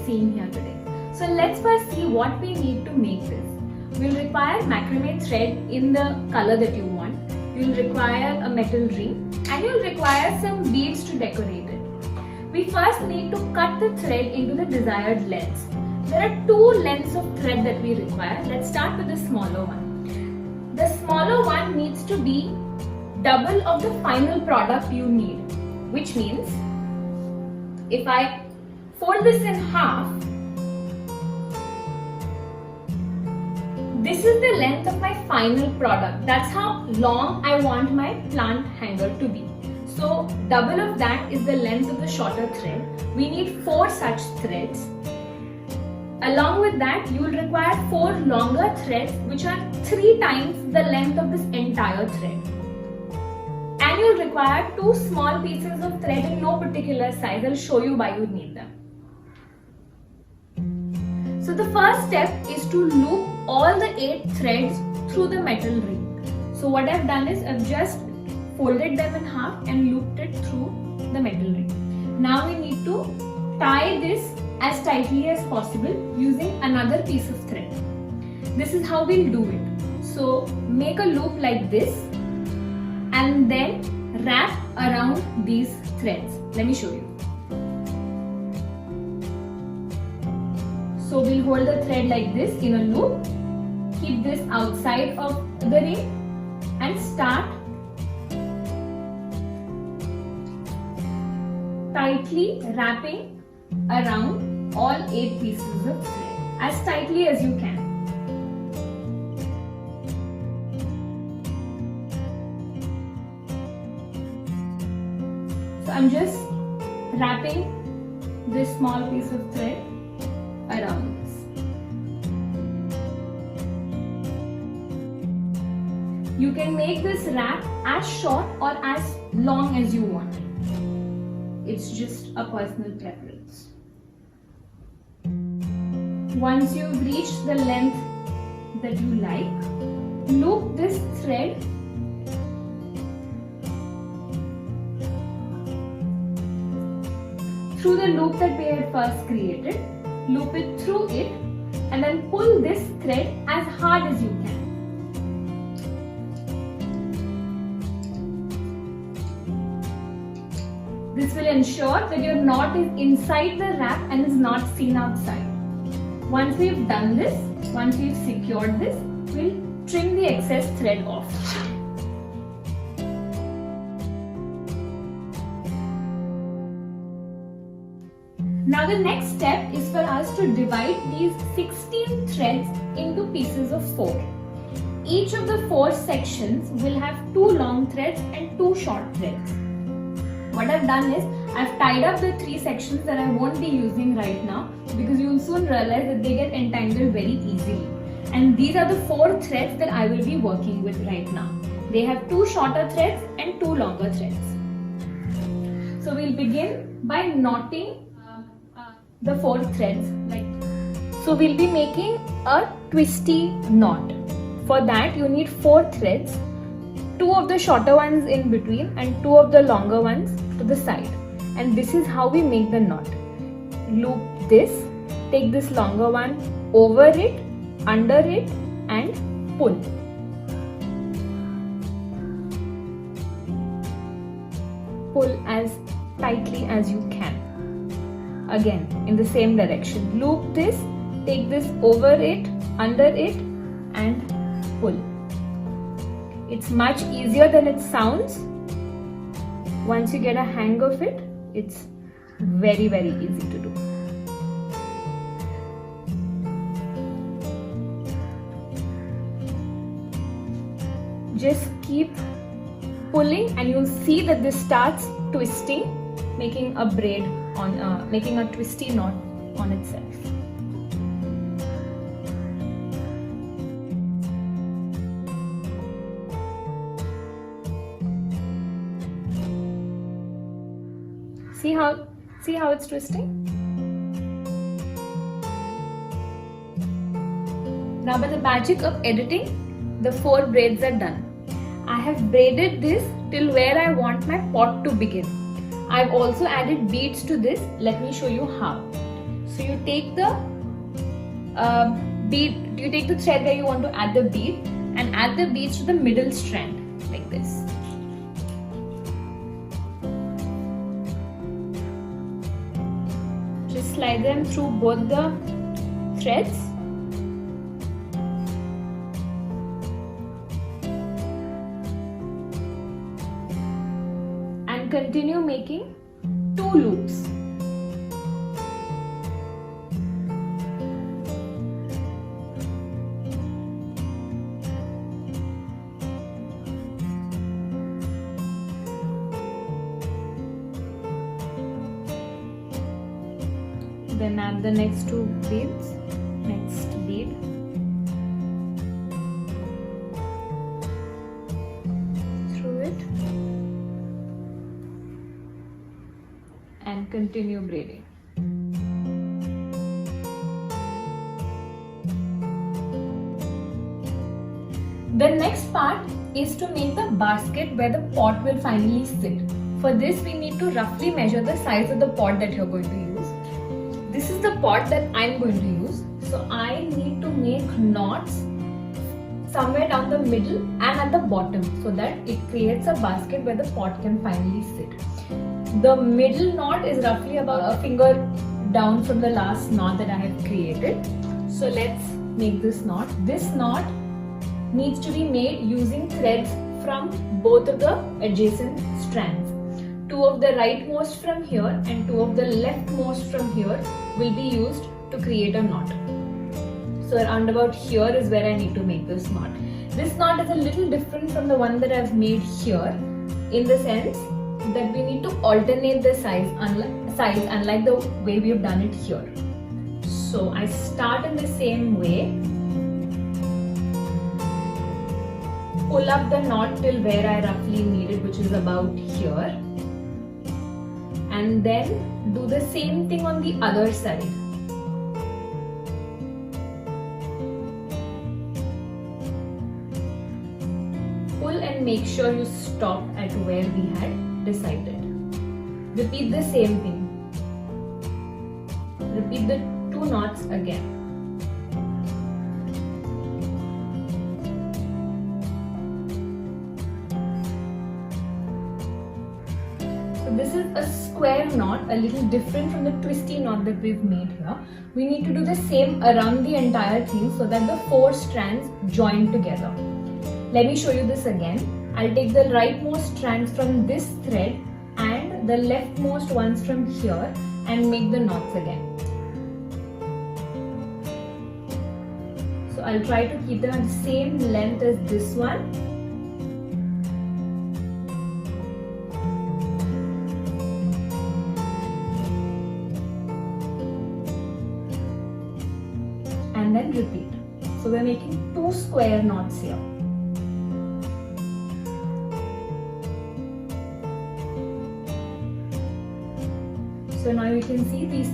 seeing here today. So let's first see what we need to make this. We'll require macrame thread in the color that you want. You'll require a metal ring and you'll require some beads to decorate it. We first need to cut the thread into the desired lengths. There are two lengths of thread that we require. Let's start with the smaller one. The smaller one needs to be double of the final product you need, which means if I fold this in half, this is the length of my final product. That's how long I want my plant hanger to be. So double of that is the length of the shorter thread. We need 4 such threads. Along with that, you will require 4 longer threads which are 3 times the length of this entire thread. And you will require 2 small pieces of thread in no particular size. I'll show you why you need them. So the first step is to loop all the 8 threads through the metal ring. So what I've done is I've just folded them in half and looped it through the metal ring. Now we need to tie this as tightly as possible using another piece of thread. This is how we'll do it. So make a loop like this and then wrap around these threads. Let me show you. So we'll hold the thread like this in a loop, keep this outside of the ring and start tightly wrapping around all 8 pieces of thread as tightly as you can. So I'm just wrapping this small piece of thread around this. You can make this wrap as short or as long as you want. It's just a personal preference. Once you've reached the length that you like, loop this thread through the loop that we had first created. Loop it through it and then pull this thread as hard as you can. This will ensure that your knot is inside the wrap and is not seen outside. Once we've done this, once we've secured this, we'll trim the excess thread off. Now the next step is for us to divide these 16 threads into pieces of 4. Each of the 4 sections will have 2 long threads and 2 short threads. What I've done is I've tied up the 3 sections that I won't be using right now because you'll soon realize that they get entangled very easily. And these are the 4 threads that I will be working with right now. They have 2 shorter threads and 2 longer threads. So we'll begin by knotting the 4 threads like so. We'll be making a twisty knot. For that you need 4 threads, 2 of the shorter ones in between and 2 of the longer ones to the side. And this is how we make the knot. Loop this, take this longer one over it, under it and pull. Pull as tightly as you can. Again, in the same direction. Loop this, take this over it, under it and pull. It's much easier than it sounds. Once you get a hang of it, it's very, very easy to do. Just keep pulling and you'll see that this starts twisting, making a braid on, making a twisty knot on itself. See how it's twisting? Now by the magic of editing, the 4 braids are done. I have braided this till where I want my pot to begin. I've also added beads to this. Let me show you how. So you take the bead, you take the thread where you want to add the bead and add the beads to the middle strand like this. Just slide them through both the threads. And continue making 2 loops. Then add the next 2 beads, next bead. Through it. And continue braiding. The next part is to make the basket where the pot will finally sit. For this we need to roughly measure the size of the pot that you're going to use. This is the pot that I'm going to use. So I need to make knots somewhere down the middle and at the bottom so that it creates a basket where the pot can finally sit. The middle knot is roughly about a finger down from the last knot that I have created. So let's make this knot. This knot needs to be made using threads from both of the adjacent strands. 2 of the rightmost from here and 2 of the leftmost from here will be used to create a knot. So around about here is where I need to make this knot. This knot is a little different from the one that I've made here in the sense that we need to alternate the size unlike the way we have done it here. So I start in the same way, pull up the knot till where I roughly need it, which is about here, and then do the same thing on the other side. Pull and make sure you stop at where we had decided. Repeat the same thing. Repeat the 2 knots again. So this is a square knot, a little different from the twisty knot that we've made here. We need to do the same around the entire thing so that the 4 strands join together. Let me show you this again. I'll take the rightmost strands from this thread and the leftmost ones from here and make the knots again. So I'll try to keep them at the same length as this one. And then repeat. So we're making 2 square knots here. So now you can see these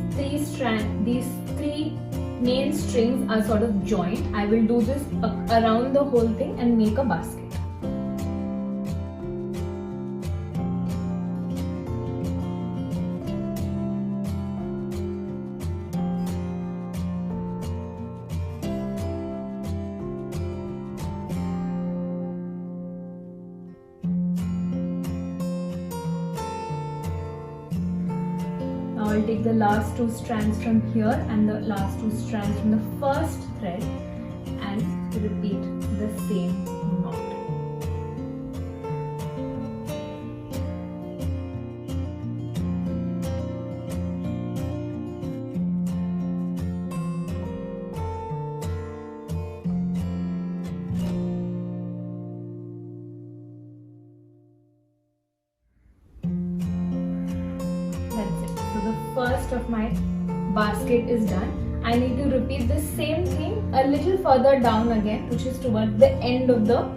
3 main strings are sort of joined. I will do this around the whole thing and make a basket. I'll take the last 2 strands from here and the last 2 strands from the first thread and repeat the same knot. First of my basket is done. I need to repeat the same thing a little further down again, which is towards the end of the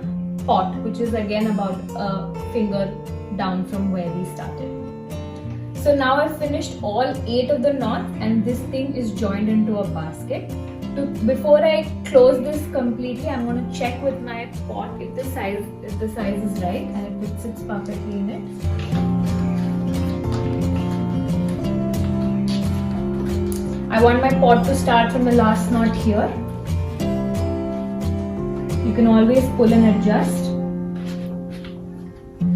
pot, which is again about a finger down from where we started. So now I've finished all 8 of the knots and this thing is joined into a basket. Before I close this completely, I'm going to check with my pot if the size is right and if it sits perfectly in it. I want my pot to start from the last knot here. You can always pull and adjust.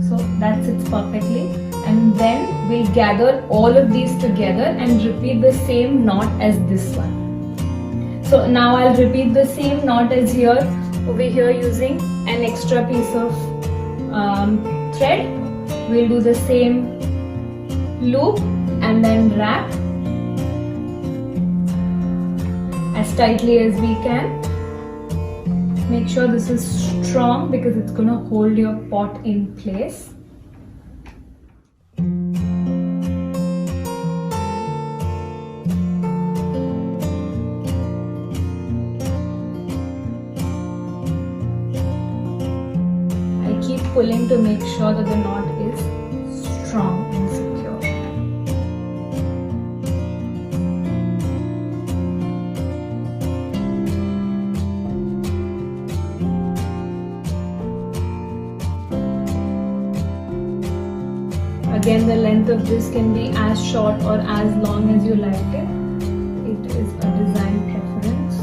So that sits perfectly. And then we'll gather all of these together and repeat the same knot as this one. So now I'll repeat the same knot as here, over here, using an extra piece of thread. We'll do the same loop and then wrap as tightly as we can. Make sure this is strong because it's going to hold your pot in place. I keep pulling to make sure that the knot is strong and secure. Again, the length of this can be as short or as long as you like it. It is a design preference.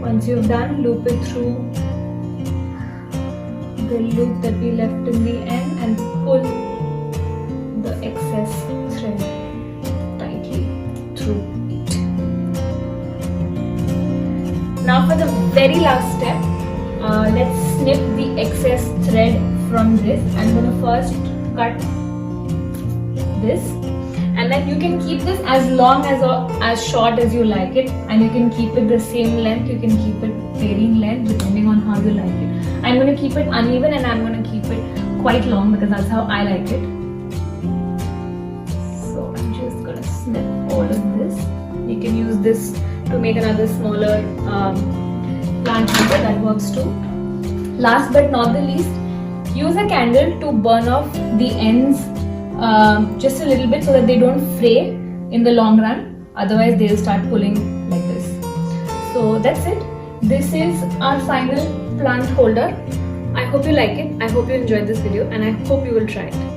Once you've done, loop it through the loop that we left in the end and pull the excess thread tightly through it. Now for the very last step, let's snip the excess thread from this. I'm going to first cut this, and then you can keep this as long as short as you like it, and you can keep it the same length. You can keep it varying length depending on how you like it. I'm going to keep it uneven and I'm going to keep it quite long because that's how I like it. So I'm just going to snip all of this. You can use this to make another smaller plant holder, that works too. Last but not the least, use a candle to burn off the ends just a little bit so that they don't fray in the long run. Otherwise they'll start pulling like this. So that's it. This is our final plant holder. I hope you like it. I hope you enjoyed this video and I hope you will try it.